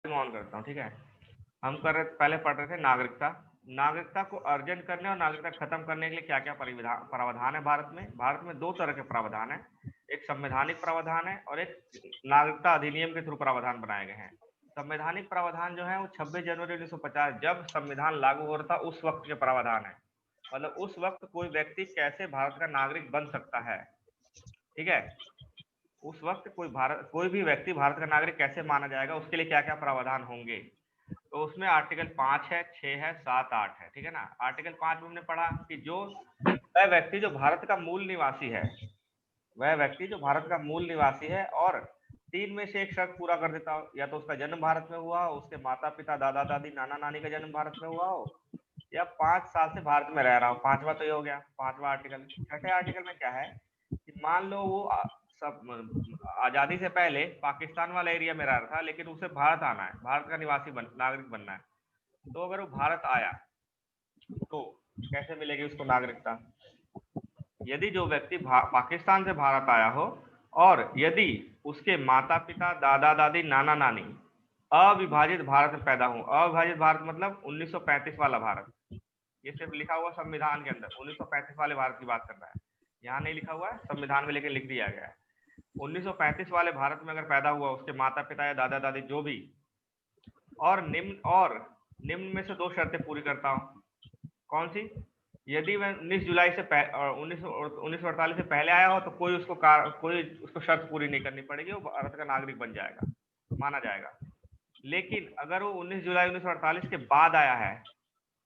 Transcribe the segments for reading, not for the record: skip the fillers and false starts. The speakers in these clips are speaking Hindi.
ऑन करता हूँ, ठीक है। हम पहले पढ़ रहे थे नागरिकता। नागरिकता को अर्जन करने और नागरिकता खत्म करने के लिए क्या क्या प्रावधान है भारत में। भारत में दो तरह के प्रावधान है, एक संवैधानिक प्रावधान है और एक नागरिकता अधिनियम के थ्रू प्रावधान बनाए गए हैं। संवैधानिक प्रावधान जो है वो 26 जनवरी 1950 जब संविधान लागू हो रहा था उस वक्त के प्रावधान है। मतलब उस वक्त कोई व्यक्ति कैसे भारत का नागरिक बन सकता है, ठीक है। उस वक्त कोई भी व्यक्ति भारत का नागरिक कैसे माना जाएगा, उसके लिए क्या क्या प्रावधान होंगे। तो उसमें आर्टिकल 5 है, 6 है, 7, 8 है, ठीक है ना। आर्टिकल 5 में हमने पढ़ा कि जो वह व्यक्ति जो भारत का मूल निवासी है, वह व्यक्ति जो भारत का मूल निवासी है और 3 में से एक शर्त पूरा कर देता हो, या तो उसका जन्म भारत में हुआ हो, उसके माता पिता दादा दादी नाना नानी का जन्म भारत में हुआ हो, या 5 साल से भारत में रह रहा हो। पांचवा तो ये हो गया, पांचवा आर्टिकल। छठे आर्टिकल में क्या है कि मान लो वो सब आजादी से पहले पाकिस्तान वाला एरिया में रह रहा था, लेकिन उसे भारत आना है, भारत का नागरिक बनना है। तो अगर वो भारत आया तो कैसे मिलेगी उसको नागरिकता। यदि जो व्यक्ति पाकिस्तान से भारत आया हो और यदि उसके माता पिता दादा दादी नाना नानी अविभाजित भारत में पैदा हो। अविभाजित भारत मतलब 1935 वाला भारत। ये सिर्फ लिखा हुआ संविधान के अंदर 1935 वाले भारत की बात कर रहा है, यहाँ नहीं लिखा हुआ है, संविधान में लेके लिख दिया गया है। 1935 वाले भारत में अगर पैदा हुआ उसके माता पिता या दादा दादी जो भी, और निम्न में से दो शर्तें पूरी करता हूँ। कौन सी। यदि वह 19 जुलाई से 1948 से पहले आया हो तो कोई उसको शर्त पूरी नहीं करनी पड़ेगी, वो भारत का नागरिक बन जाएगा, माना जाएगा। लेकिन अगर वो 19 जुलाई 1948 के बाद आया है,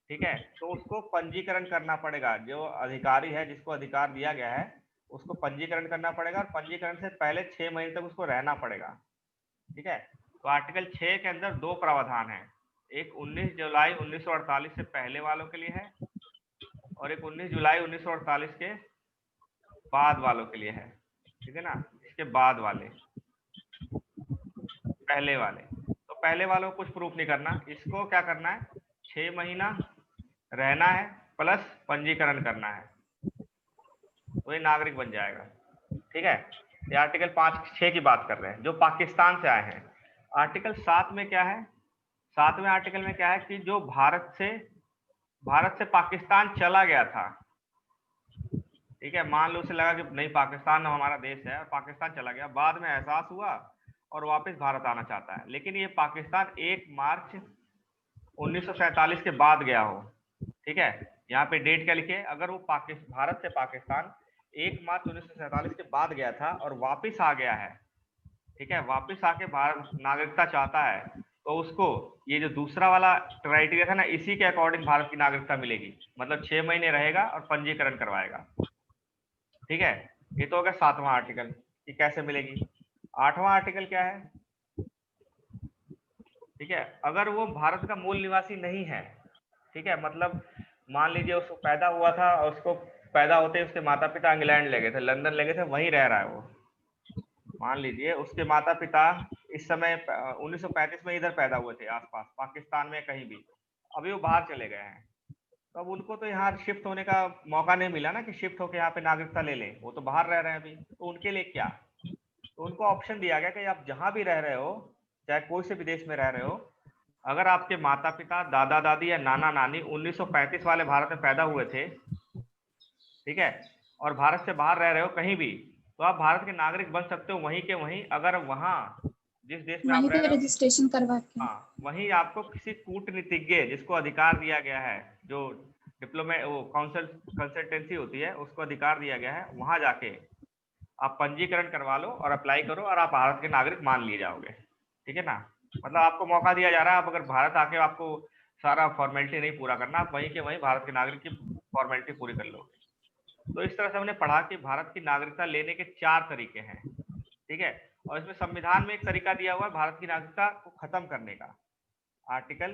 ठीक है, तो उसको पंजीकरण करना पड़ेगा। जो अधिकारी है जिसको अधिकार दिया गया है उसको पंजीकरण करना पड़ेगा, और पंजीकरण से पहले 6 महीने तक उसको रहना पड़ेगा, ठीक है। तो आर्टिकल 6 के अंदर दो प्रावधान है, एक 19 जुलाई 1948 से पहले वालों के लिए है और एक 19 जुलाई 1948 के बाद वालों के लिए है, ठीक है ना। इसके बाद वाले, पहले वाले, तो पहले वालों को कुछ प्रूफ नहीं करना, इसको क्या करना है 6 महीना रहना है प्लस पंजीकरण करना है, तो ये नागरिक बन जाएगा, ठीक है। ये आर्टिकल 5-6 की बात कर रहे हैं जो पाकिस्तान से आए हैं। आर्टिकल 7 में क्या है, 7वें आर्टिकल में क्या है कि जो भारत से पाकिस्तान चला गया था, ठीक है, मान लो उसे लगा कि नहीं पाकिस्तान हमारा देश है और पाकिस्तान चला गया, बाद में एहसास हुआ और वापस भारत आना चाहता है, लेकिन ये पाकिस्तान 1 मार्च 1947 के बाद गया हो, ठीक है। यहाँ पे डेट क्या लिखे, अगर वो भारत से पाकिस्तान 1 मार्च 1947 के बाद गया था और वापस आ गया है, ठीक है, वापस आके भारत नागरिकता चाहता है, तो उसको ये जो दूसरा वाला क्राइटेरिया था ना, इसी के अकॉर्डिंग भारत की नागरिकता मिलेगी। मतलब 6 महीने रहेगा और पंजीकरण करवाएगा, ठीक है। ये तो हो गया 7वां आर्टिकल कि कैसे मिलेगी। 8वां आर्टिकल क्या है, ठीक है, अगर वो भारत का मूल निवासी नहीं है, ठीक है, मतलब मान लीजिए उसको पैदा हुआ था और उसको पैदा होते ही उसके माता पिता इंग्लैंड ले गए थे, लंदन ले गए थे, वहीं रह रहा है वो। मान लीजिए उसके माता पिता इस समय 1935 में इधर पैदा हुए थे आसपास पाकिस्तान में कहीं भी, अभी वो बाहर चले गए हैं, तो अब उनको तो यहाँ शिफ्ट होने का मौका नहीं मिला ना कि शिफ्ट होकर यहाँ पे नागरिकता ले लें, वो तो बाहर रह रहे हैं अभी, तो उनके लिए क्या, तो उनको ऑप्शन दिया गया कि आप जहां भी रह रहे हो, चाहे कोई से भी देश में रह रहे हो, अगर आपके माता पिता दादा दादी या नाना नानी 1935 वाले भारत में पैदा हुए थे, ठीक है, और भारत से बाहर रह रहे हो कहीं भी, तो आप भारत के नागरिक बन सकते हो वहीं के वहीं, अगर वहां जिस देश में आप वहीं रह पे रहे हो, रजिस्ट्रेशन करवा के। हाँ, वहीं आपको किसी कूटनीतिज्ञ जिसको अधिकार दिया गया है, जो डिप्लोमेट वो कंसल्टेंसी होती है उसको अधिकार दिया गया है, वहां जाके आप पंजीकरण करवा लो और अप्लाई करो और आप भारत के नागरिक मान लिए जाओगे, ठीक है ना। मतलब आपको मौका दिया जा रहा है, आप अगर भारत आके आपको सारा फॉर्मेलिटी नहीं पूरा करना, आप वहीं के वहीं भारत के नागरिक की फॉर्मेलिटी पूरी कर लोगे। तो इस तरह से हमने पढ़ा कि भारत की नागरिकता लेने के 4 तरीके हैं, ठीक है। और इसमें संविधान में एक तरीका दिया हुआ है भारत की नागरिकता को खत्म करने का। आर्टिकल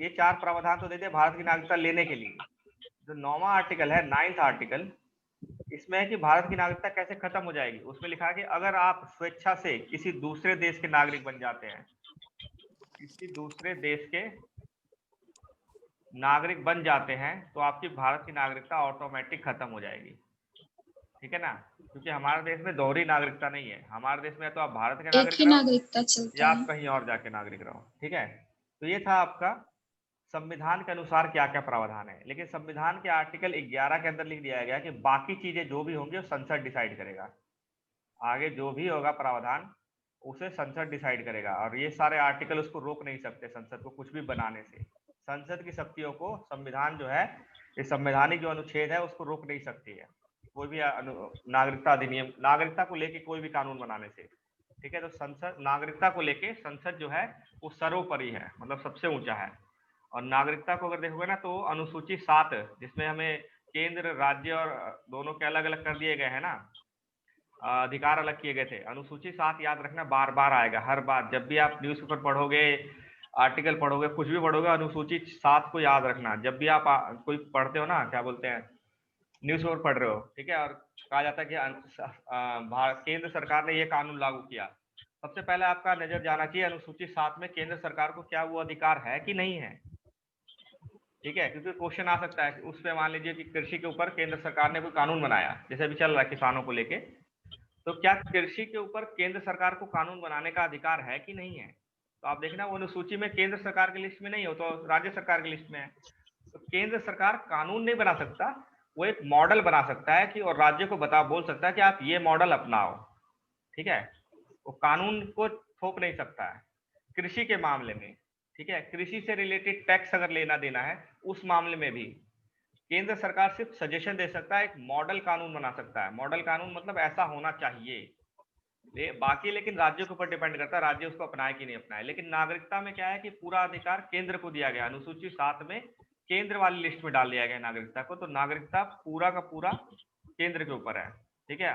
ये 4 प्रावधान तो देते हैं भारत की नागरिकता लेने के लिए। जो 9वां आर्टिकल है, 9th आर्टिकल, इसमें है कि भारत की नागरिकता कैसे खत्म हो जाएगी। उसमें लिखा है कि अगर आप स्वेच्छा से किसी दूसरे देश के नागरिक बन जाते हैं, किसी दूसरे देश के नागरिक बन जाते हैं, तो आपकी भारत की नागरिकता ऑटोमेटिक खत्म हो जाएगी, ठीक है ना। क्योंकि हमारे देश में दोहरी नागरिकता नहीं है। हमारे देश में तो आप भारत के एक नागरिक ही रहो नागरिकता चलता या है। आप कहीं और जाके नागरिक रहो। ठीक है, तो ये था आपका संविधान के अनुसार क्या क्या प्रावधान है। लेकिन संविधान के आर्टिकल 11 के अंदर लिख दिया गया कि बाकी चीजें जो भी होंगी वो संसद डिसाइड करेगा। आगे जो भी होगा प्रावधान उसे संसद डिसाइड करेगा, और ये सारे आर्टिकल उसको रोक नहीं सकते संसद को कुछ भी बनाने से। संसद की शक्तियों को संविधान जो है, ये संवैधानिक जो अनुच्छेद है उसको रोक नहीं सकती है कोई भी नागरिकता अधिनियम, नागरिकता को लेके कोई भी कानून बनाने से। ठीक है, तो संसद नागरिकता को लेके संसद जो है वो सर्वोपरि है, मतलब सबसे ऊंचा है। और नागरिकता को अगर देखोगे ना तो अनुसूची 7 जिसमें हमें केंद्र राज्य और दोनों के अलग अलग कर दिए गए हैं ना, अधिकार अलग किए गए थे। अनुसूची 7 याद रखना, बार बार आएगा, हर बार जब भी आप न्यूज़पेपर पढ़ोगे, आर्टिकल पढ़ोगे, कुछ भी पढ़ोगे, अनुसूची 7 को याद रखना। जब भी आप कोई पढ़ते हो ना, क्या बोलते हैं, न्यूज़पेपर पढ़ रहे हो, ठीक है, और कहा जाता है कि केंद्र सरकार ने ये कानून लागू किया, सबसे पहले आपका नजर जाना चाहिए अनुसूची 7 में केंद्र सरकार को क्या वो अधिकार है कि नहीं है। ठीक है, क्योंकि क्वेश्चन आ सकता है उस पर, मान लीजिए कि कृषि के ऊपर केंद्र सरकार ने कोई कानून बनाया, जैसे अभी चल रहा है किसानों को लेके, तो क्या कृषि के ऊपर केंद्र सरकार को कानून बनाने का अधिकार है कि नहीं है। तो आप देखना वो अनुसूची में केंद्र सरकार की लिस्ट में नहीं हो तो राज्य सरकार की लिस्ट में है। तो केंद्र सरकार कानून नहीं बना सकता, वो एक मॉडल बना सकता है कि, और राज्य को बोल सकता है कि आप ये मॉडल अपनाओ। ठीक है, वो कानून को थोप नहीं सकता है कृषि के मामले में। ठीक है, कृषि से रिलेटेड टैक्स अगर लेना देना है उस मामले में भी केंद्र सरकार सिर्फ सजेशन दे सकता है, एक मॉडल कानून बना सकता है। मॉडल कानून मतलब ऐसा होना चाहिए, बाकी लेकिन राज्यों के ऊपर डिपेंड करता है राज्य उसको अपनाए कि नहीं अपनाए। लेकिन नागरिकता में क्या है कि पूरा अधिकार केंद्र को दिया गया, अनुसूची 7 में केंद्र वाली लिस्ट में डाल दिया गया नागरिकता को, तो नागरिकता पूरा का पूरा केंद्र के ऊपर है। ठीक है,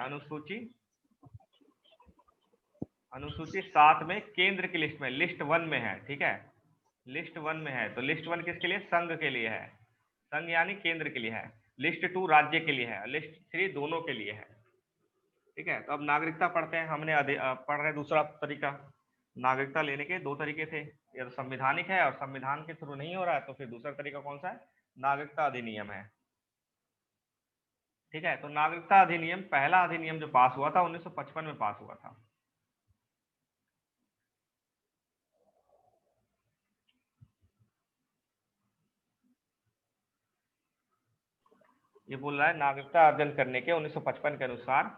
अनुसूची 7 में केंद्र की लिस्ट में, लिस्ट 1 में है। ठीक है, लिस्ट 1 में है, तो लिस्ट 1 किसके लिए, संघ के लिए है, संघ यानी केंद्र के लिए है। लिस्ट 2 राज्य के लिए है, लिस्ट 3 दोनों के लिए है। ठीक है, तो अब नागरिकता पढ़ते हैं। हमने पढ़ रहे दूसरा तरीका। नागरिकता लेने के दो तरीके थे, या तो संविधानिक है और संविधान के थ्रू नहीं हो रहा है तो फिर दूसरा तरीका कौन सा है, नागरिकता अधिनियम है। ठीक है, तो नागरिकता अधिनियम, पहला अधिनियम जो पास हुआ था 1955 में पास हुआ था। ये बोल रहा है नागरिकता अर्जन करने के 1955 के अनुसार,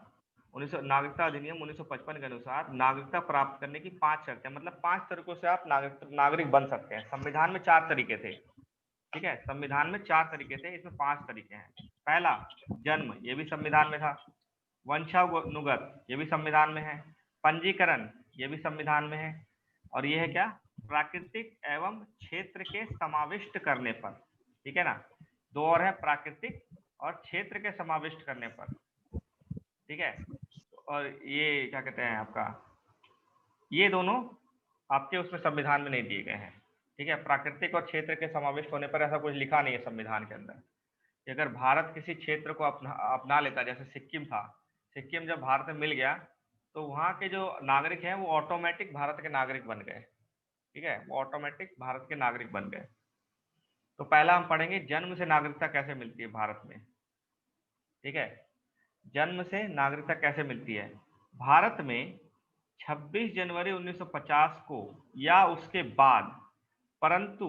नागरिकता अधिनियम 1955 के अनुसार नागरिकता प्राप्त करने की 5 शर्तें, मतलब 5 तरीकों से आप नागरिक बन सकते हैं। संविधान में 4 तरीके थे। ठीक है, संविधान में 4 तरीके थे, इसमें 5 तरीके हैं। पहला जन्म, ये भी संविधान में था। वंशानुगत, ये भी संविधान में है। पंजीकरण, ये भी संविधान में है। और ये है क्या, प्राकृतिक एवं क्षेत्र के समाविष्ट करने पर। ठीक है ना, दो और है, प्राकृतिक और क्षेत्र के समाविष्ट करने पर। ठीक है, और ये क्या कहते हैं आपका, ये दोनों आपके उसमें संविधान में नहीं दिए गए हैं। ठीक है, प्राकृतिक और क्षेत्र के समाविष्ट होने पर ऐसा कुछ लिखा नहीं है संविधान के अंदर कि अगर भारत किसी क्षेत्र को अपना लेता, जैसे सिक्किम था, सिक्किम जब भारत में मिल गया तो वहाँ के जो नागरिक हैं वो ऑटोमेटिक भारत के नागरिक बन गए। ठीक है, वो ऑटोमेटिक भारत के नागरिक बन गए। तो पहला हम पढ़ेंगे जन्म से नागरिकता कैसे मिलती है भारत में। ठीक है, जन्म से नागरिकता कैसे मिलती है भारत में। 26 जनवरी 1950 को या उसके बाद, परंतु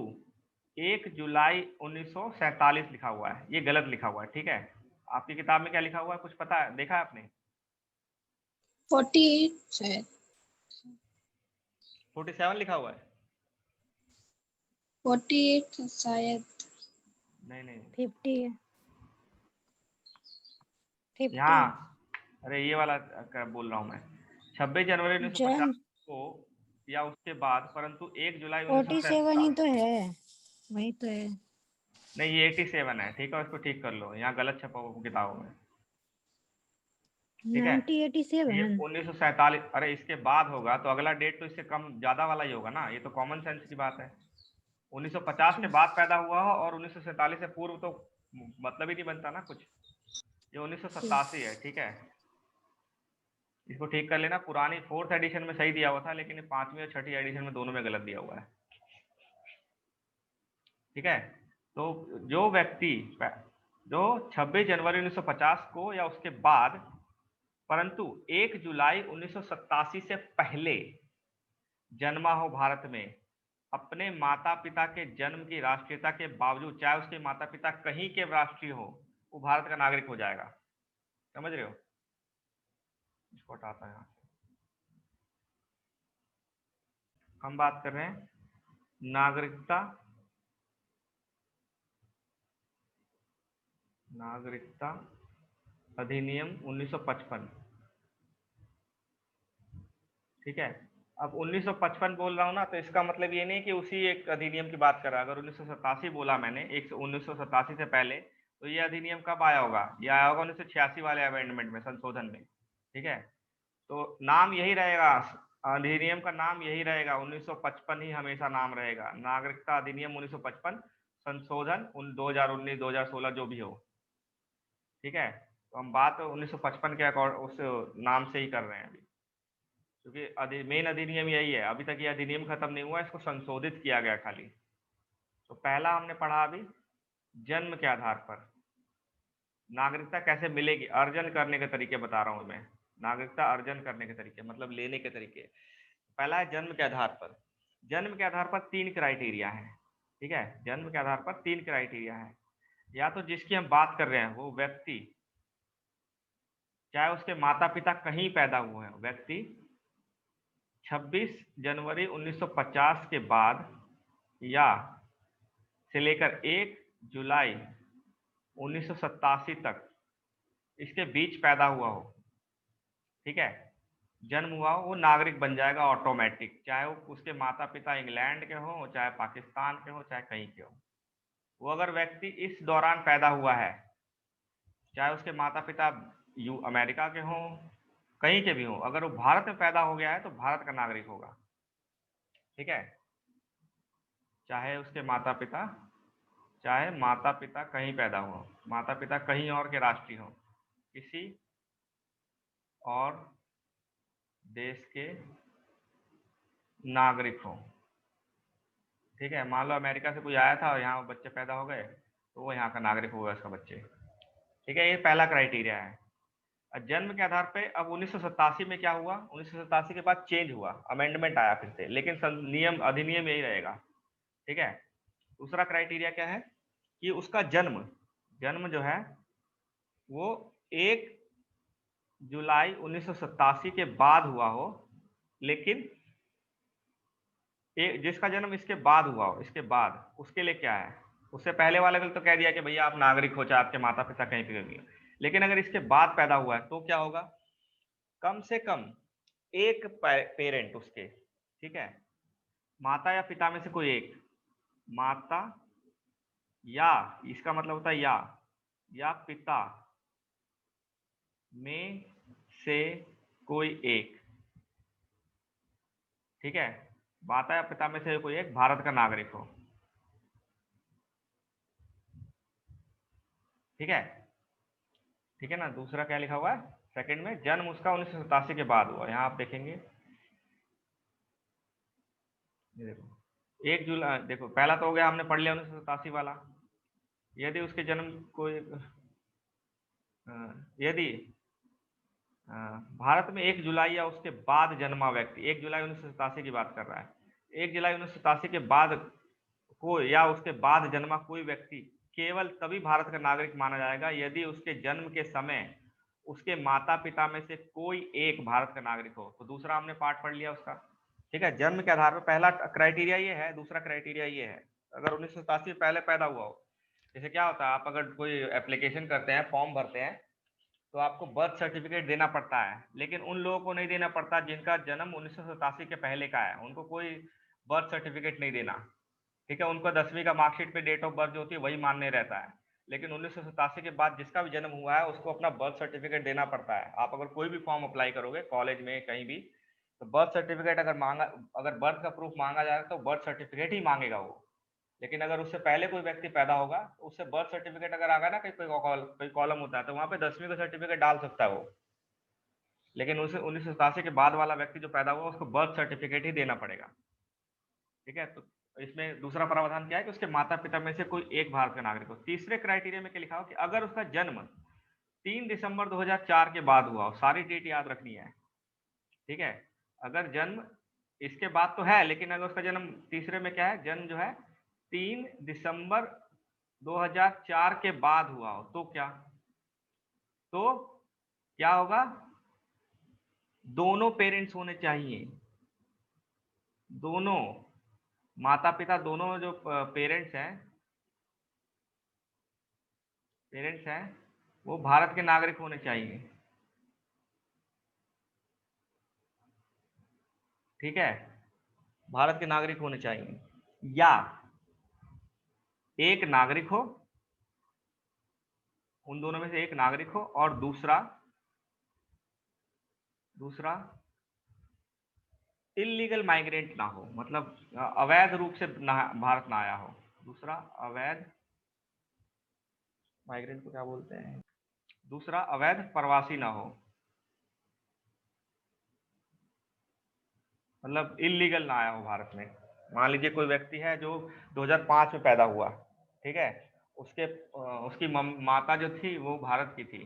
1 जुलाई 1947 लिखा हुआ है, ये गलत लिखा हुआ है। ठीक है, आपकी किताब में क्या लिखा हुआ है, कुछ पता है, देखा है आपने? 48 शायद, 47 लिखा हुआ है। 48 शायद, नहीं नहीं, 50 है, 50 यहाँ, अरे ये वाला बोल रहा हूँ मैं। 26 जनवरी 1950 जन को या उसके बाद, परंतु 1 जुलाई 47 ही 1947। तो है, वही तो है। नहीं, ये 87 है। ठीक है, इसको ठीक कर लो, यहाँ गलत छपा हुआ किताबों में। ठीक है, ये 1987। 1947, अरे इसके बाद होगा तो अगला डेट तो इससे कम ज्यादा वाला ही होगा ना, ये तो कॉमन सेंस की बात है। 1950 के बाद पैदा हुआ हो और 1947 से पूर्व तो मतलब ही नहीं बनता ना कुछ। ये 1987 है। ठीक है, इसको ठीक कर लेना, पुरानी 4th एडिशन में सही दिया हुआ था, लेकिन 5वीं और 6ठी एडिशन में दोनों में गलत दिया हुआ है। ठीक है, तो जो व्यक्ति जो 26 जनवरी 1950 को या उसके बाद, परंतु 1 जुलाई 1987 से पहले जन्मा हो भारत में, अपने माता पिता के जन्म की राष्ट्रीयता के बावजूद, चाहे उसके माता पिता कहीं के राष्ट्रीय हो, वो भारत का नागरिक हो जाएगा। समझ रहे हो? इसको हटाता है यहाँ से। हम बात कर रहे हैं नागरिकता अधिनियम 1955। ठीक है, अब 1955 बोल रहा हूं ना, तो इसका मतलब ये नहीं कि उसी एक अधिनियम की बात कर रहा है। अगर 1987 बोला मैंने, 1987 से पहले, तो ये अधिनियम कब आया होगा? ये आया होगा 1986 वाले अमेंडमेंट में, संशोधन में। ठीक है, तो नाम यही रहेगा, अधिनियम का नाम यही रहेगा, 1955 ही हमेशा नाम रहेगा। नागरिकता अधिनियम 1955 संशोधन 2019 2016 जो भी हो। ठीक है, तो हम बात 1955 के उस नाम से ही कर रहे हैं अभी, क्योंकि मेन अधिनियम यही है। अभी तक ये अधिनियम खत्म नहीं हुआ, इसको संशोधित किया गया खाली। तो पहला हमने पढ़ा अभी, जन्म के आधार पर नागरिकता कैसे मिलेगी, अर्जन करने के तरीके बता रहा हूं मैं। नागरिकता अर्जन करने के तरीके मतलब लेने के तरीके। पहला है जन्म के आधार पर। जन्म के आधार पर 3 क्राइटेरिया है। ठीक है, जन्म के आधार पर 3 क्राइटेरिया है। या तो जिसकी हम बात कर रहे हैं वो व्यक्ति, चाहे उसके माता पिता कहीं पैदा हुए हैं, व्यक्ति 26 जनवरी 1950 के बाद या से लेकर 1 जुलाई 1987 तक इसके बीच पैदा हुआ हो। ठीक है, जन्म हुआ हो, वो नागरिक बन जाएगा ऑटोमेटिक, चाहे वो उसके माता पिता इंग्लैंड के हो, चाहे पाकिस्तान के हो, चाहे कहीं के हो। वो अगर व्यक्ति इस दौरान पैदा हुआ है, चाहे उसके माता पिता अमेरिका के हों, कहीं के भी हों, अगर वो भारत में पैदा हो गया है तो भारत का नागरिक होगा। ठीक है, चाहे उसके माता पिता कहीं पैदा हो, माता पिता कहीं और के राष्ट्रीय हो, किसी और देश के नागरिक हो। ठीक है, मान लो अमेरिका से कोई आया था और यहाँ बच्चे पैदा हो गए, तो वो यहाँ का नागरिक होगा उसका बच्चे। ठीक है, ये पहला क्राइटेरिया है। जन्म के आधार पे अब 1987 में क्या हुआ, 1987 के बाद चेंज हुआ, अमेंडमेंट आया फिर से, लेकिन नियम अधिनियम यही रहेगा। ठीक है, दूसरा क्राइटेरिया क्या है कि उसका जन्म जो है वो 1 जुलाई 1987 के बाद हुआ हो, लेकिन जिसका जन्म इसके बाद हुआ हो, इसके बाद, उसके लिए क्या है, उससे पहले वाले को तो कह दिया कि भैया आप नागरिक हो, चाहे आपके माता पिता कहीं पे भी हो। लेकिन अगर इसके बाद पैदा हुआ है तो क्या होगा, कम से कम एक पेरेंट उसके, ठीक है, माता या पिता में से कोई एक, माता या, इसका मतलब होता है या पिता में से कोई एक, ठीक है, माता या पिता में से कोई एक भारत का नागरिक हो। ठीक है, ठीक है ना। दूसरा क्या लिखा हुआ है सेकंड में, जन्म उसका 1987 के बाद हुआ। यहाँ आप देखेंगे, ये देखो 1 जुलाई, देखो पहला तो हो गया, हमने पढ़ लिया 1987 वाला। यदि उसके जन्म को यदि भारत में 1 जुलाई या उसके बाद जन्मा व्यक्ति, 1 जुलाई 1987 की बात कर रहा है, 1 जुलाई 1987 के बाद को या उसके बाद जन्मा कोई व्यक्ति केवल तभी भारत का नागरिक माना जाएगा यदि उसके जन्म के समय उसके माता पिता में से कोई एक भारत का नागरिक हो। तो दूसरा हमने पार्ट पढ़ लिया उसका। ठीक है, जन्म के आधार पर पहला क्राइटेरिया ये है, दूसरा क्राइटेरिया ये है, अगर 1987 पहले पैदा हुआ हो। जैसे क्या होता है, आप अगर कोई एप्लीकेशन करते हैं, फॉर्म भरते हैं, तो आपको बर्थ सर्टिफिकेट देना पड़ता है, लेकिन उन लोगों को नहीं देना पड़ता जिनका जन्म 1987 के पहले का है, उनको कोई बर्थ सर्टिफिकेट नहीं देना। ठीक है, उनको 10वीं का मार्कशीट पे डेट ऑफ बर्थ जो होती है वही मान्य रहता है। लेकिन 1987 के बाद जिसका भी जन्म हुआ है उसको अपना बर्थ सर्टिफिकेट देना पड़ता है। आप अगर कोई भी फॉर्म अप्लाई करोगे कॉलेज में कहीं भी, तो बर्थ सर्टिफिकेट अगर बर्थ का प्रूफ मांगा जाएगा तो बर्थ सर्टिफिकेट ही मांगेगा वो। लेकिन अगर उससे पहले कोई व्यक्ति पैदा होगा, उससे बर्थ सर्टिफिकेट अगर आ गया ना, कोई कॉलम होता है, तो वहां पे 10वीं का सर्टिफिकेट डाल सकता है वो। लेकिन उसे 1987 के बाद वाला व्यक्ति जो पैदा हुआ उसको बर्थ सर्टिफिकेट ही देना पड़ेगा। ठीक है, तो इसमें दूसरा प्रावधान क्या है कि उसके माता पिता में से कोई एक भारत का नागरिक हो। तीसरे क्राइटेरिया में क्या लिखा हो कि अगर उसका जन्म 3 दिसंबर 2004 के बाद हुआ हो, सारी डेट याद रखनी है, ठीक है। अगर जन्म इसके बाद तो है, लेकिन अगर उसका जन्म तीसरे में क्या है, जन्म जो है 3 दिसंबर 2004 के बाद हुआ हो तो क्या होगा, दोनों पेरेंट्स होने चाहिए, दोनों माता पिता, दोनों जो पेरेंट्स हैं वो भारत के नागरिक होने चाहिए, ठीक है, भारत के नागरिक होने चाहिए, या एक नागरिक हो, उन दोनों में से एक नागरिक हो, और दूसरा इलीगल माइग्रेंट ना हो, मतलब अवैध रूप से भारत ना आया हो, दूसरा अवैध माइग्रेंट को क्या बोलते हैं, दूसरा अवैध प्रवासी ना हो, मतलब इलीगल ना आया हो भारत में। मान लीजिए कोई व्यक्ति है जो 2005 में पैदा हुआ, ठीक है, उसकी माता जो थी वो भारत की थी,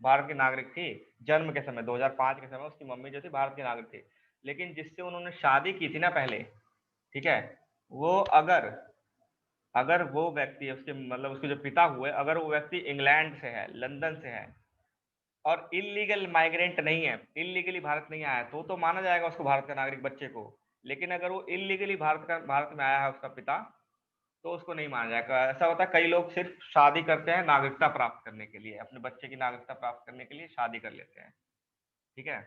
भारत की नागरिक थी, जन्म के समय 2005 के समय उसकी मम्मी जो थी भारत की नागरिक थी, लेकिन जिससे उन्होंने शादी की थी ना पहले, ठीक है, वो अगर वो व्यक्ति उसके मतलब उसके जो पिता हुए, अगर वो व्यक्ति इंग्लैंड से है, लंदन से है, और इलीगल माइग्रेंट नहीं है, इलीगली भारत नहीं आया, तो माना जाएगा उसको भारत का नागरिक बच्चे को। लेकिन अगर वो इलीगली भारत में आया है उसका पिता, तो उसको नहीं माना जाएगा। ऐसा होता है, कई लोग सिर्फ शादी करते हैं नागरिकता प्राप्त करने के लिए, अपने बच्चे की नागरिकता प्राप्त करने के लिए शादी कर लेते हैं, ठीक है।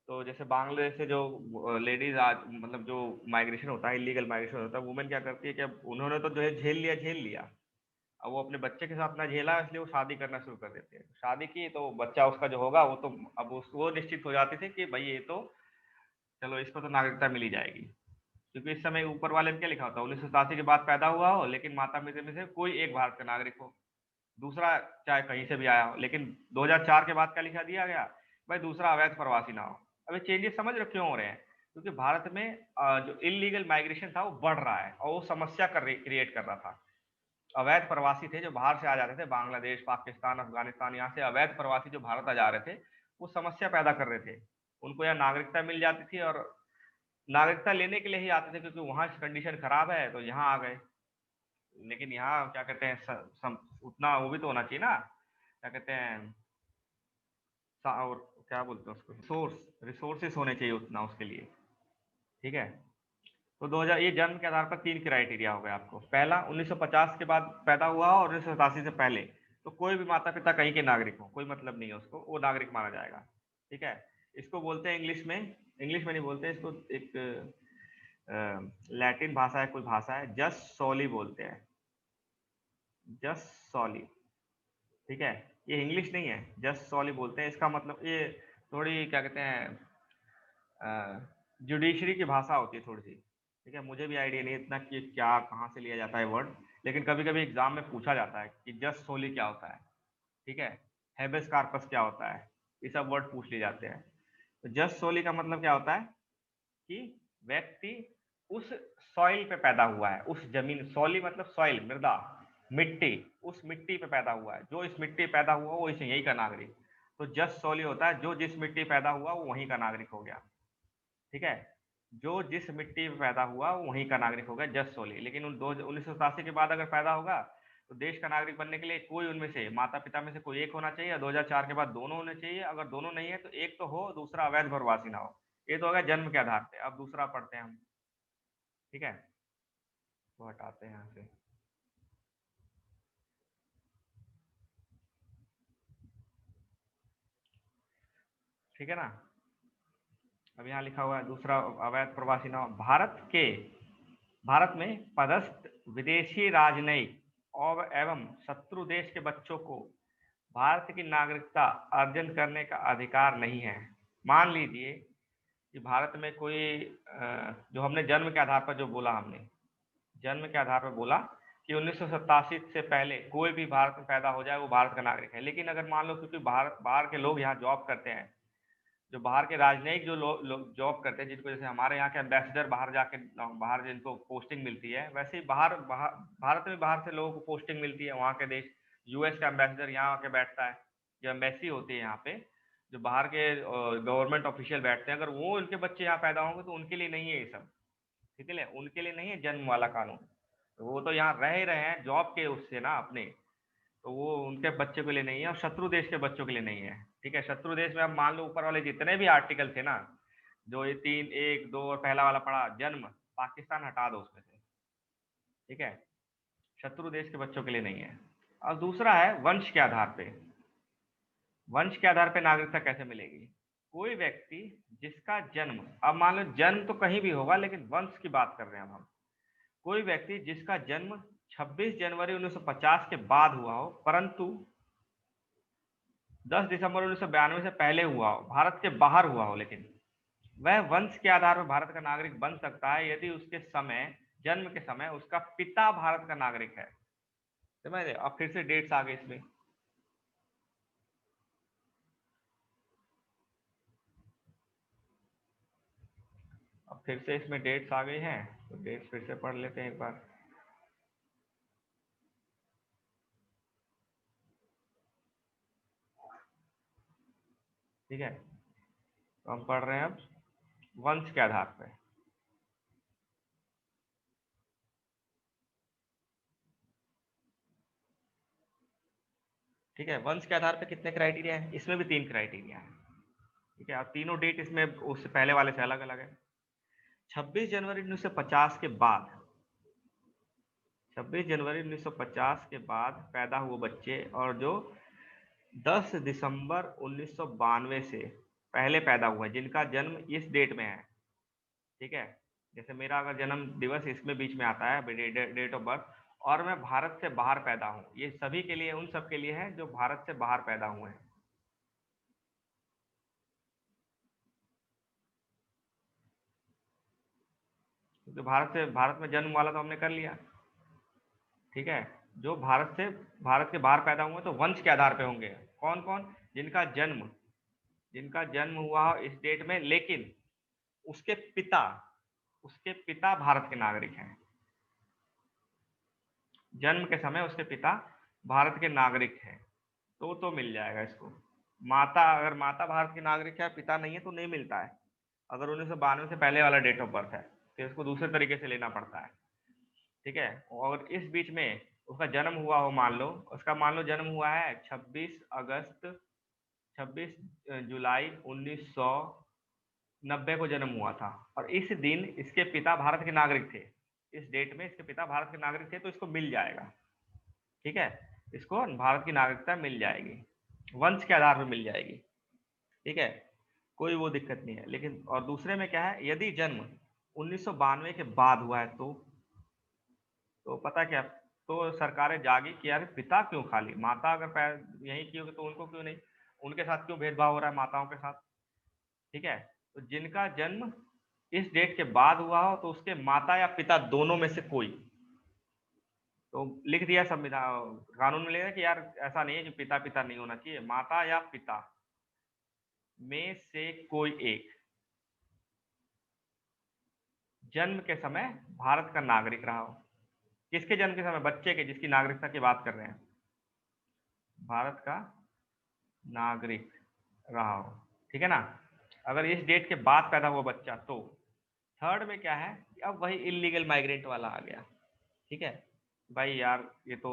तो जैसे बांग्लादेश से जो लेडीज आज मतलब जो माइग्रेशन होता है, इलीगल माइग्रेशन होता है, वुमेन क्या करती है कि अब उन्होंने तो जो है झेल लिया, अब वो अपने बच्चे के साथ ना झेला, इसलिए वो शादी करना शुरू कर देते हैं, शादी की तो बच्चा उसका जो होगा वो तो अब वो निश्चित हो जाती थी कि भाई ये तो चलो इसको तो नागरिकता मिल ही जाएगी, क्योंकि इस समय ऊपर वाले में क्या लिखा होता है, 1987 के बाद पैदा हुआ हो लेकिन माता पिता में से कोई एक भारत का नागरिक हो, दूसरा चाहे कहीं से भी आया हो, लेकिन 2004 के बाद क्या लिखा दिया गया, भाई दूसरा अवैध प्रवासी ना हो। अब ये चेंजेस समझ रहे क्यों हो रहे हैं, क्योंकि भारत में जो इलीगल माइग्रेशन था वो बढ़ रहा है और वो समस्या क्रिएट कर रहा था। अवैध प्रवासी थे जो बाहर से आ जाते थे, बांग्लादेश, पाकिस्तान, अफगानिस्तान, यहाँ से अवैध प्रवासी जो भारत आ जा रहे थे, वो समस्या पैदा कर रहे थे। उनको यहाँ नागरिकता मिल जाती थी और नागरिकता लेने के लिए ही आते थे, क्योंकि वहाँ कंडीशन खराब है तो यहाँ आ गए। लेकिन यहाँ क्या कहते हैं, उतना वो भी तो होना चाहिए ना, क्या कहते हैं, और क्या बोलते हैं उसको, रिसोर्सेस होने चाहिए उतना उसके लिए, ठीक है। तो 2000 ये जन्म के आधार पर 3 क्राइटेरिया हो गए आपको। पहला 1950 के बाद पैदा हुआ और 1987 से पहले, तो कोई भी माता पिता कहीं के नागरिक हो, कोई मतलब नहीं है उसको, वो नागरिक माना जाएगा, ठीक है। इसको बोलते हैं इंग्लिश में नहीं बोलते इसको, एक लैटिन भाषा है, कोई भाषा है, जस सोली बोलते हैं, जस सोली, ठीक है। ये इंग्लिश नहीं है, जस सोली बोलते हैं, इसका मतलब ये थोड़ी क्या कहते हैं, जुडिशरी की भाषा होती है थोड़ी सी, ठीक है। मुझे भी आइडिया नहीं इतना कि क्या कहाँ से लिया जाता है वर्ड, लेकिन कभी कभी एग्जाम में पूछा जाता है कि जस सोली क्या होता है, ठीक है, हेबेस कार्पस क्या होता है, ये सब वर्ड पूछ लिए जाते हैं। तो जस सोली का मतलब क्या होता है कि व्यक्ति उस सॉइल पे पैदा हुआ है, उस जमीन, सॉली मतलब सॉइल, मृदा, मिट्टी, उस मिट्टी पे पैदा हुआ है, जो इस मिट्टी पे पैदा हुआ वो इसे यही का नागरिक। तो जस्ट सॉली होता है जो जिस मिट्टी पैदा हुआ वो वहीं का नागरिक हो गया, ठीक है। जो जिस मिट्टी में पैदा हुआ वो वहीं का नागरिक हो गया, जस्ट सोली। लेकिन 1987 के बाद अगर पैदा होगा तो देश का नागरिक बनने के लिए कोई उनमें से माता पिता में से कोई एक होना चाहिए, 2004 के बाद दोनों होने चाहिए, अगर दोनों नहीं है तो एक तो हो, दूसरा अवैध प्रवासी ना हो। ये तो हो गया जन्म के आधार पे। अब दूसरा पढ़ते हैं हम, ठीक है, तो हटाते हैं यहाँ से, ठीक है ना। अब यहाँ लिखा हुआ है दूसरा अवैध प्रवासी ना हो, भारत में पदस्थ विदेशी राजनयिक और एवं शत्रु देश के बच्चों को भारत की नागरिकता अर्जन करने का अधिकार नहीं है। मान लीजिए कि भारत में कोई जो हमने जन्म के आधार पर जो बोला, हमने जन्म के आधार पर बोला कि 1987 से पहले कोई भी भारत में पैदा हो जाए वो भारत का नागरिक है। लेकिन अगर मान लो क्योंकि बाहर के लोग यहाँ जॉब करते हैं, जो बाहर के राजनयिक जो लोग जॉब करते हैं, जिनको जैसे हमारे यहाँ के एम्बेसडर बाहर जिनको पोस्टिंग मिलती है, वैसे ही भारत में बाहर से लोगों को पोस्टिंग मिलती है वहाँ के देश, यूएस का एम्बेसडर यहाँ आके बैठता है, जो एम्बेसी होती है यहाँ पे, जो बाहर के गवर्नमेंट ऑफिशियल बैठते हैं, अगर वो उनके बच्चे यहाँ पैदा होंगे तो उनके लिए नहीं है ये सब, ठीक है, उनके लिए नहीं है जन्म वाला कानून। तो वो तो यहाँ रह ही रहे हैं जॉब के उससे ना अपने, तो वो उनके बच्चों के लिए नहीं है, और शत्रु देश के बच्चों के लिए नहीं है, ठीक है। शत्रु देश में अब मान लो ऊपर वाले जितने भी आर्टिकल थे ना, जो ये 3, 1, 2 और पहला वाला पढ़ा जन्म, पाकिस्तान हटा दो उसमें से, ठीक है, शत्रु देश के बच्चों के लिए नहीं है। और दूसरा है वंश के आधार पे। वंश के आधार पे नागरिकता कैसे मिलेगी? कोई व्यक्ति जिसका जन्म, अब मान लो जन्म तो कहीं भी होगा, लेकिन वंश की बात कर रहे हैं अब हम। कोई व्यक्ति जिसका जन्म 26 जनवरी 1950 के बाद हुआ हो, परंतु 10 दिसंबर 1992 से पहले हुआ हो, भारत के बाहर हुआ हो, लेकिन वह वंश के आधार पर भारत का नागरिक बन सकता है यदि उसके समय, जन्म के समय उसका पिता भारत का नागरिक है। समझ रहे? अब फिर से डेट्स आ गए इसमें। अब फिर से इसमें डेट्स आ गई हैं, तो डेट्स फिर से पढ़ लेते हैं एक बार। ठीक है, तो हम पढ़ रहे हैं अब वंश के आधार पर। ठीक है, वंश के आधार पर कितने क्राइटेरिया है? इसमें भी 3 क्राइटेरिया है, ठीक है। और तीनों डेट इसमें उससे पहले वाले से अलग अलग है। 26 जनवरी 1950 के बाद, 26 जनवरी 1950 के बाद पैदा हुए बच्चे, और जो 10 दिसंबर 1992 से पहले पैदा हुए, जिनका जन्म इस डेट में है, ठीक है, जैसे मेरा अगर जन्म दिवस इसमें बीच में आता है, डेट ऑफ बर्थ, और मैं भारत से बाहर पैदा हूँ, ये सभी के लिए, उन सब के लिए है जो भारत से बाहर पैदा हुए हैं। तो भारत में जन्म वाला तो हमने कर लिया, ठीक है। जो भारत के बाहर पैदा हुए तो वंश के आधार पे होंगे। कौन कौन? जिनका जन्म हुआ हो इस डेट में, लेकिन उसके पिता भारत के नागरिक हैं। जन्म के समय उसके पिता भारत के नागरिक हैं, तो मिल जाएगा इसको। अगर माता भारत की नागरिक है, पिता नहीं है, तो नहीं मिलता है। अगर 1992 से पहले वाला डेट ऑफ बर्थ है तो इसको दूसरे तरीके से लेना पड़ता है, ठीक है। और इस बीच में उसका जन्म हुआ हो, मान लो जन्म हुआ है 26 जुलाई 1990 को जन्म हुआ था, और इस दिन इसके पिता भारत के नागरिक थे। इस डेट में इसके पिता भारत के नागरिक थे, तो इसको मिल जाएगा, ठीक है। इसको भारत की नागरिकता मिल जाएगी, वंश के आधार पर मिल जाएगी, ठीक है, कोई वो दिक्कत नहीं है। लेकिन और दूसरे में क्या है, यदि जन्म 1992 के बाद हुआ है तो पता क्या, तो सरकारें जागी कि यार पिता क्यों खाली, माता अगर यही की होगी तो उनको क्यों नहीं, उनके साथ क्यों भेदभाव हो रहा है माताओं के साथ, ठीक है। तो जिनका जन्म इस डेट के बाद हुआ हो तो उसके माता या पिता दोनों में से कोई, तो लिख दिया संविधान, कानून में लिखा कि यार ऐसा नहीं है कि पिता पिता नहीं होना चाहिए, माता या पिता में से कोई एक जन्म के समय भारत का नागरिक रहा हो। किसके जन्म के समय? बच्चे के, जिसकी नागरिकता की बात कर रहे हैं, भारत का नागरिक रहा हो, ठीक है ना। अगर इस डेट के बाद पैदा हुआ बच्चा तो थर्ड में क्या है, अब वही इलीगल माइग्रेंट वाला आ गया, ठीक है। भाई यार ये तो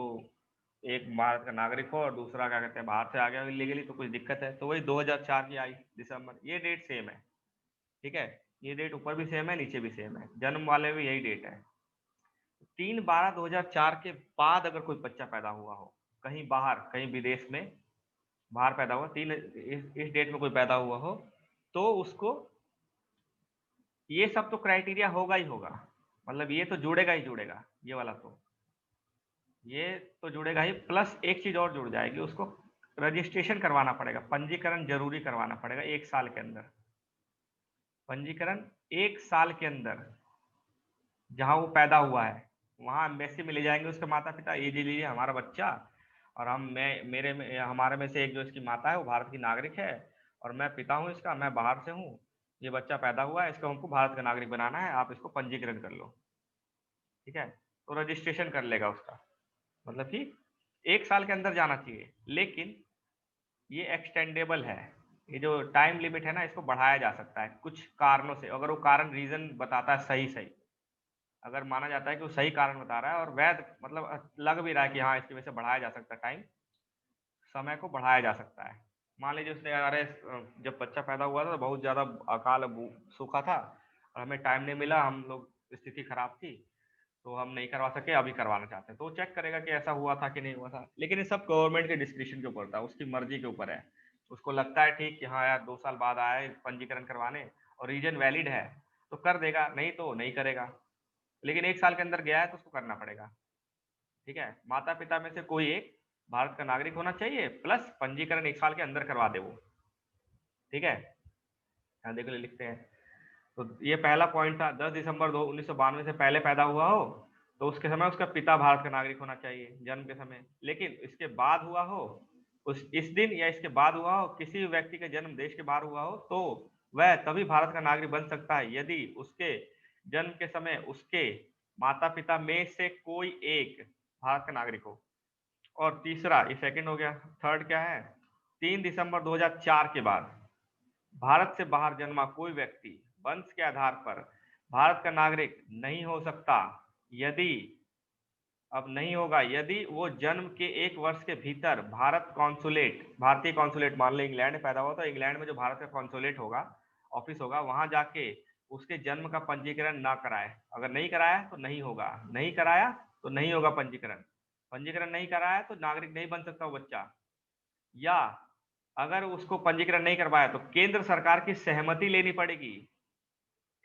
एक भारत का नागरिक हो और दूसरा क्या कहते हैं बाहर से आ गया इलीगली, तो कुछ दिक्कत है, तो वही 2004 की आई दिसंबर, ये डेट सेम है, ठीक है। ये डेट ऊपर भी सेम है, नीचे भी सेम है, जन्म वाले भी यही डेट है। 3/12/2004 के बाद अगर कोई बच्चा पैदा हुआ हो कहीं बाहर, कहीं विदेश में बाहर पैदा हुआ, इस डेट में कोई पैदा हुआ हो, तो उसको ये सब तो क्राइटेरिया होगा ही होगा, मतलब ये तो जुड़ेगा ही जुड़ेगा, ये वाला तो ये तो जुड़ेगा ही, प्लस एक चीज और जुड़ जाएगी, उसको रजिस्ट्रेशन करवाना पड़ेगा, पंजीकरण जरूरी करवाना पड़ेगा 1 साल के अंदर। पंजीकरण 1 साल के अंदर जहां वो पैदा हुआ है वहां एम्बेसी में ले जाएंगे उसके माता पिता, ये जी लीजिए हमारा बच्चा, और हमारे में से एक जो इसकी माता है वो भारत की नागरिक है, और मैं पिता हूँ इसका, मैं बाहर से हूँ, ये बच्चा पैदा हुआ है, इसको हमको भारत का नागरिक बनाना है, आप इसको पंजीकरण कर लो, ठीक है। तो रजिस्ट्रेशन कर लेगा उसका, मतलब कि 1 साल के अंदर जाना चाहिए, लेकिन ये एक्सटेंडेबल है। ये जो टाइम लिमिट है ना, इसको बढ़ाया जा सकता है कुछ कारणों से, अगर वो कारण रीजन बताता है सही, अगर माना जाता है कि वो सही कारण बता रहा है और वैध मतलब लग भी रहा है कि हाँ इसकी वजह से बढ़ाया जा सकता है टाइम, समय को बढ़ाया जा सकता है। मान लीजिए उसने अरे जब बच्चा पैदा हुआ था तो बहुत ज़्यादा अकाल सूखा था और हमें टाइम नहीं मिला, हम लोग स्थिति खराब थी, तो हम नहीं करवा सके, अभी करवाना चाहते हैं, तो वो चेक करेगा कि ऐसा हुआ था कि नहीं हुआ था। लेकिन ये सब गवर्नमेंट के डिस्क्रिप्शन के ऊपर था, उसकी मर्जी के ऊपर है। उसको लगता है ठीक कि हाँ यार 2 साल बाद आए पंजीकरण करवाने और रीजन वैलिड है तो कर देगा, नहीं तो नहीं करेगा। लेकिन 1 साल के अंदर गया है तो उसको करना पड़ेगा। ठीक है, माता पिता में से कोई एक भारत का नागरिक होना चाहिए, प्लस पंजीकरण 1 साल के अंदर करवा दे वो। ठीक है, यहाँ देखो लिखते हैं। तो ये पहला पॉइंट था, 10 दिसंबर 1992 से पहले पैदा हुआ हो तो उसके समय उसका पिता भारत का नागरिक होना चाहिए जन्म के समय। लेकिन इसके बाद हुआ हो, उस इस दिन या इसके बाद हुआ हो, किसी भी व्यक्ति का जन्म देश के बाहर हुआ हो तो वह तभी भारत का नागरिक बन सकता है यदि उसके जन्म के समय उसके माता पिता में से कोई एक भारत का नागरिक हो। और तीसरा, ये सेकंड हो गया। थर्ड क्या है, 3 दिसंबर 2004 के बाद भारत से बाहर जन्मा कोई व्यक्ति वंश के आधार पर भारत का नागरिक नहीं हो सकता यदि, अब नहीं होगा यदि वो जन्म के 1 वर्ष के भीतर भारत कॉन्सुलेट, भारतीय कॉन्सुलेट, मान लो इंग्लैंड में पैदा हुआ तो इंग्लैंड में जो भारत का कॉन्सुलेट होगा, ऑफिस होगा, वहां जाके उसके जन्म का पंजीकरण ना कराए। अगर नहीं कराया तो नहीं होगा, नहीं कराया तो नहीं होगा पंजीकरण, पंजीकरण नहीं कराया तो नागरिक नहीं बन सकता वो बच्चा। या अगर उसको पंजीकरण नहीं करवाया तो केंद्र सरकार की सहमति लेनी पड़ेगी।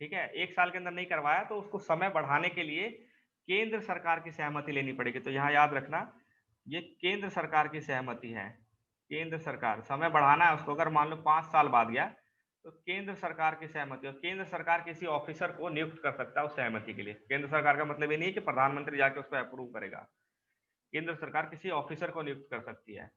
ठीक है, 1 साल के अंदर नहीं करवाया तो उसको समय बढ़ाने के लिए केंद्र सरकार की सहमति लेनी पड़ेगी। तो यहाँ याद रखना, ये केंद्र सरकार की सहमति है। केंद्र सरकार, समय बढ़ाना है उसको, अगर मान लो 5 साल बाद गया तो केंद्र सरकार की सहमति, और केंद्र सरकार किसी ऑफिसर को नियुक्त कर सकता है उस सहमति के लिए। केंद्र सरकार का मतलब ये नहीं है कि प्रधानमंत्री जाके उसको अप्रूव करेगा, केंद्र सरकार किसी ऑफिसर को नियुक्त कर सकती है।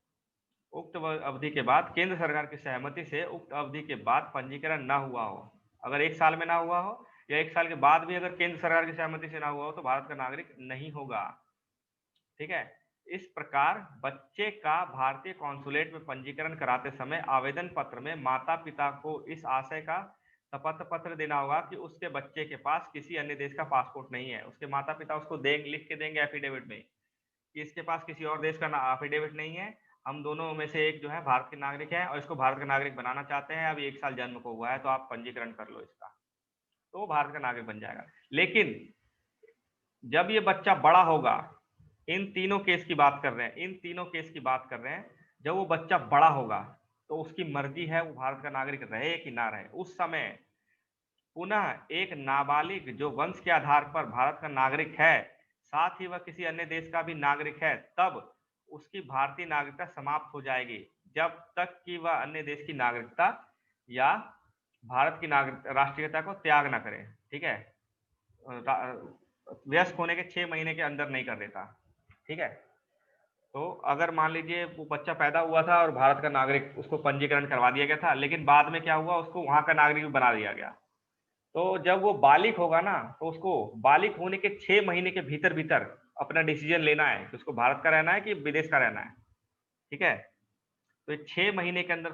उक्त अवधि के बाद केंद्र सरकार की सहमति से उक्त अवधि के बाद पंजीकरण न हुआ हो, अगर 1 साल में ना हुआ हो या 1 साल के बाद भी अगर केंद्र सरकार की सहमति से ना हुआ हो तो भारत का नागरिक नहीं होगा। ठीक है, इस प्रकार बच्चे का भारतीय कॉन्सुलेट में पंजीकरण कराते समय आवेदन पत्र में माता पिता को इस आशय का शपथ पत्र देना होगा कि उसके बच्चे के पास किसी अन्य देश का पासपोर्ट नहीं है। उसके माता पिता उसको लिख के देंगे एफिडेविट में कि इसके पास किसी और देश का एफिडेविट नहीं है, हम दोनों में से एक जो है भारत के नागरिक है और इसको भारत का नागरिक बनाना चाहते हैं, अभी 1 साल जन्म को हुआ है तो आप पंजीकरण कर लो इसका, तो वो भारत का नागरिक बन जाएगा। लेकिन जब ये बच्चा बड़ा होगा, इन तीनों केस की बात कर रहे हैं, इन तीनों केस की बात कर रहे हैं, जब वो बच्चा बड़ा होगा तो उसकी मर्जी है वो भारत का नागरिक रहे कि ना रहे। उस समय पुनः एक नाबालिग जो वंश के आधार पर भारत का नागरिक है, साथ ही वह किसी अन्य देश का भी नागरिक है, तब उसकी भारतीय नागरिकता समाप्त हो जाएगी जब तक कि वह अन्य देश की नागरिकता या भारत की नागरिक राष्ट्रीयता को त्याग ना करे। ठीक है, वयस्क होने के 6 महीने के अंदर नहीं कर देता। ठीक है, तो अगर मान लीजिए वो बच्चा पैदा हुआ था और भारत का नागरिक, उसको पंजीकरण करवा दिया गया था, लेकिन बाद में क्या हुआ, उसको वहां का नागरिक भी बना दिया गया, तो जब वो बालिग होगा ना तो उसको बालिग होने के 6 महीने के भीतर भीतर अपना डिसीजन लेना है कि उसको भारत का रहना है कि विदेश का रहना है। ठीक है, तो 6 महीने के अंदर